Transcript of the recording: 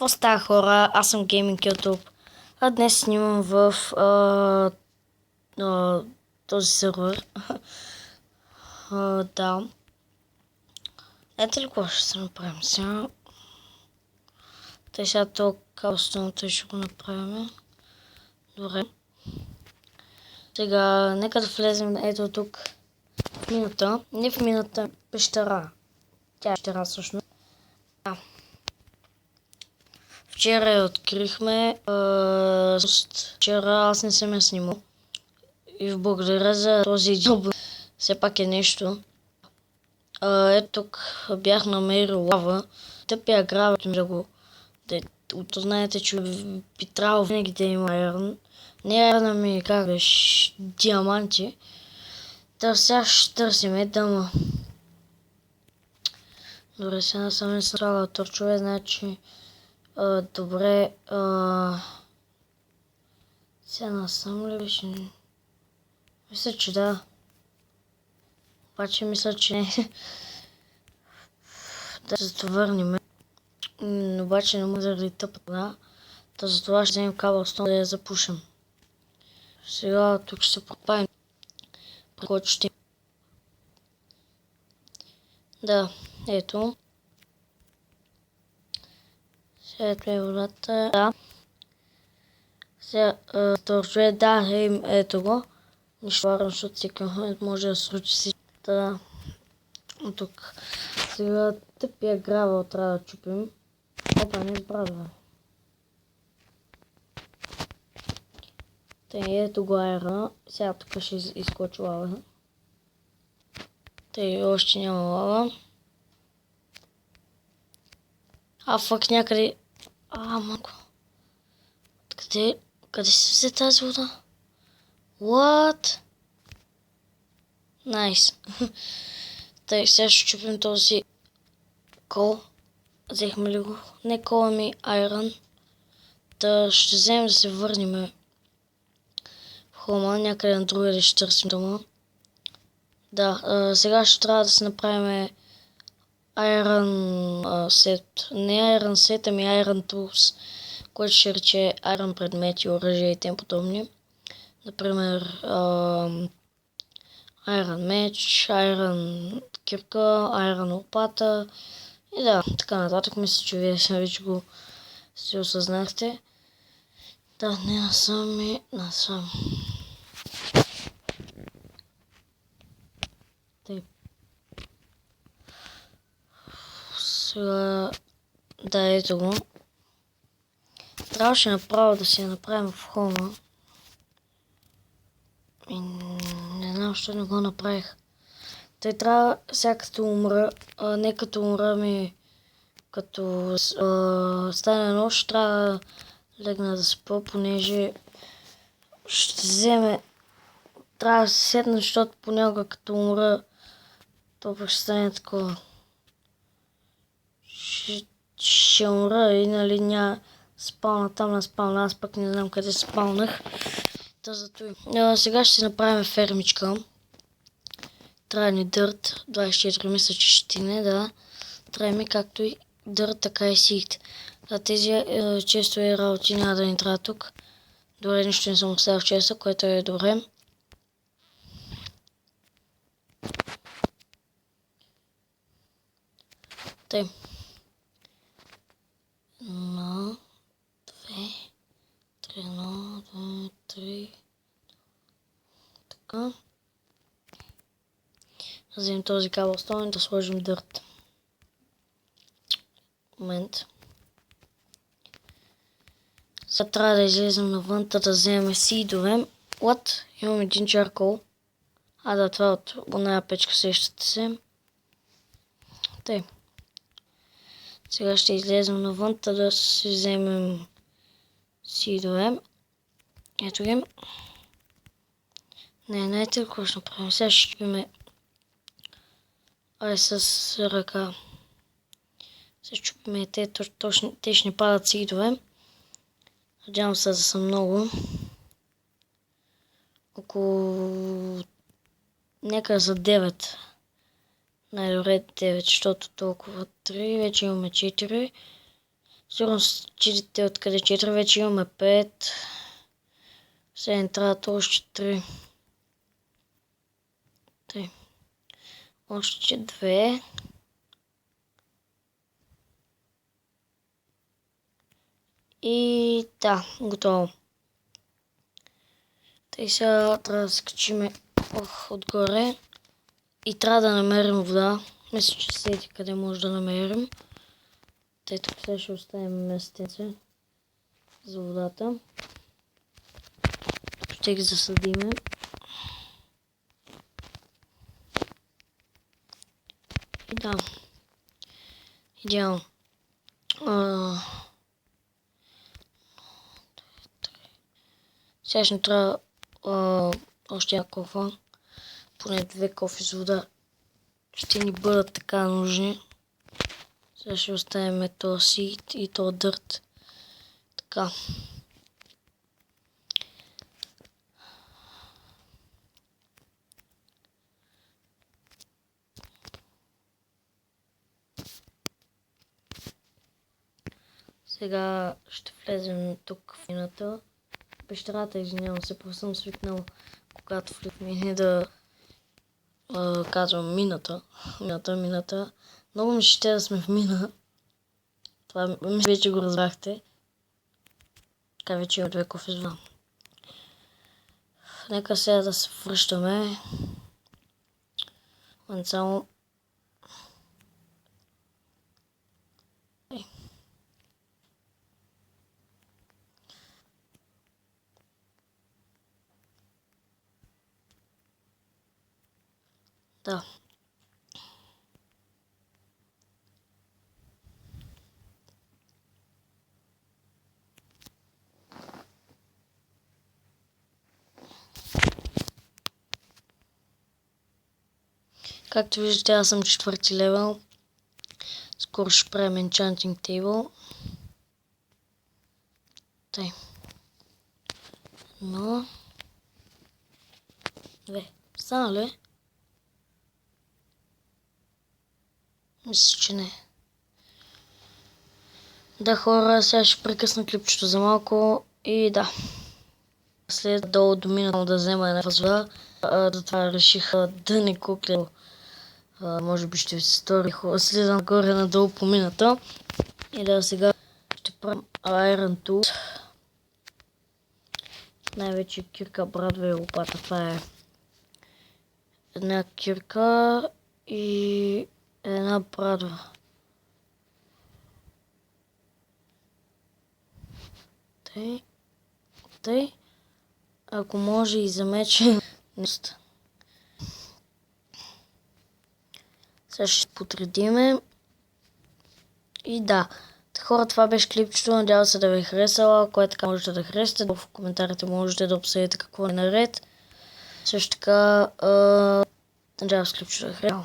Какво става, хора? Аз съм Gaming YouTube. А днес снимам в този сервер. Да. Ето ли какво ще се направим сега? Тъй сега то кабелстоното ще го направим. Добре. Сега, нека да влезем ето тук в мината. Не в мината, пещера. Тя е пещера всъщност. Да. Вчера я открихме. Вчера аз не съм я снимал. И благодаря за този дълб. Все пак е нещо. Ето тук бях намерил лава. Тъпия гравът ми да го... знаете, че би трябвало винаги да има айрон. Не айрона ми, как беше, диаманти. Та сега ще търсим дъма. Добре, сега съм изстрала торчове, значи... добре, сега насам ли беше? Мисля, че да. Обаче мисля, че не. Да се завърнем. Обаче не може заради тъпата, да. Та затова ще вземем кабелстон да я запушим. Сега тук ще се пропаем. Който ще... Да, ето. Сега ето е водата. Да. Сега торчове, да, ето го. Нищо варно, защото всеки момент може да случи си. Да. Тук. Сега тъпия гравел трябва да чупим. Опа, не избравя. Тъй, ето го айрона. Сега тук ще изкочи лава. Тъй, още няма лава. Фак някъде... малко. Къде се взе тази вода? What? Найс. Тъй, сега ще чупим този кол. Взехме ли го? Не кола ми, айрон. Та ще вземем да се върнем в хома. Някъде на другаде ще търсим дома. Да, сега ще трябва да се направим Iron сет. Не Iron сет, ами Iron Tools, който ще рече Iron предмети, оръжия и тем подобни. Например, Iron меч, Iron кирка, Iron лопата и да, така нататък. Мисля, че вие вече го си осъзнахте. Да, не насам и насам. Сега, да, ето го. Трябваше направо да си я направим в хома. И не знам, защо не го направих. Тъй трябва, сега като умра, не като умра ми, като стане нощ, трябва да легна да спа, понеже ще вземе, трябва да се седна, защото понякога като умра, то пък ще стане такова. Ще умра и нали няма спална там на спална, аз пък не знам къде спалнах. Та зато и. Сега ще си направим фермичка. Трябва ни дърт, 24 мисля, че ще стигне, да. Трябва ми както и дърт, така и сит. Тези често и работи няма да ни трябва тук. Добре, нищо не съм оставил често, което е добре. Тъй. 1, 2, 3, 1, 2, 3. Така. Вземем този кабелстон и да сложим дърт. Момент. Сега трябва да излезем навън, да вземем сидове. What? Имам един чаркол. Да, това е от оная печка, сещате се. Тъй. Сега ще излезем навън, да си вземем сидове. Ето ги. Не, ето какво ще направим. Сега ще чупим с ръка. Сега ще чупим те ще не падат сидове. Надявам се да са много. Около... Нека за 9. Най-добре 9, защото толкова 3. Вече имаме 4. Сигурно чидите откъде 4, вече имаме 5. Сега ни трябват още 3. Тъй. Още 2. И да, готово. Тъй сега трябва да се качиме отгоре. И трябва да намерим вода. Мисля, че сети къде може да намерим. Тъй тук сега ще оставим местенце за водата. Ще ги засадиме. И да. Идеално. Сега ще ни трябва още няколко. Поне 2 кофи с вода ще ни бъдат така нужни. Сега ще оставим този сит и този дърт. Така. Сега ще влезем тук в мината. Пещерата, извинявам се, просто съм свикнал, когато влизаме да казвам мината. Мината. Много ми ще да сме в мина. Това вече го разбрахте. Така вече има 2 кофе с вода. Нека сега да се връщаме. Само. Да. Както виждате, аз съм 4-ти левел. Скоро ще правим Enchanting Table. Тъй. 1, 2. Стана ли? Мисля, че не. Да, хора, сега ще прекъсна клипчето за малко и да. След долу до мината да взема една вода, затова реших да не кукля. Може би ще ви се стори. Слизам горе надолу по мината. И да, сега ще правим Iron Tools. Най-вече кирка, брадва и лопата. Това е една кирка и една брадва. Тъй. Ако може и за мече. Сега ще подредиме. И да. Хора, това беше клипчето. Надявам се да ви е харесала. Ако е така, можете да харесате. В коментарите можете да обсъдите какво е наред. Също така, надявам се клипчето да е харесало.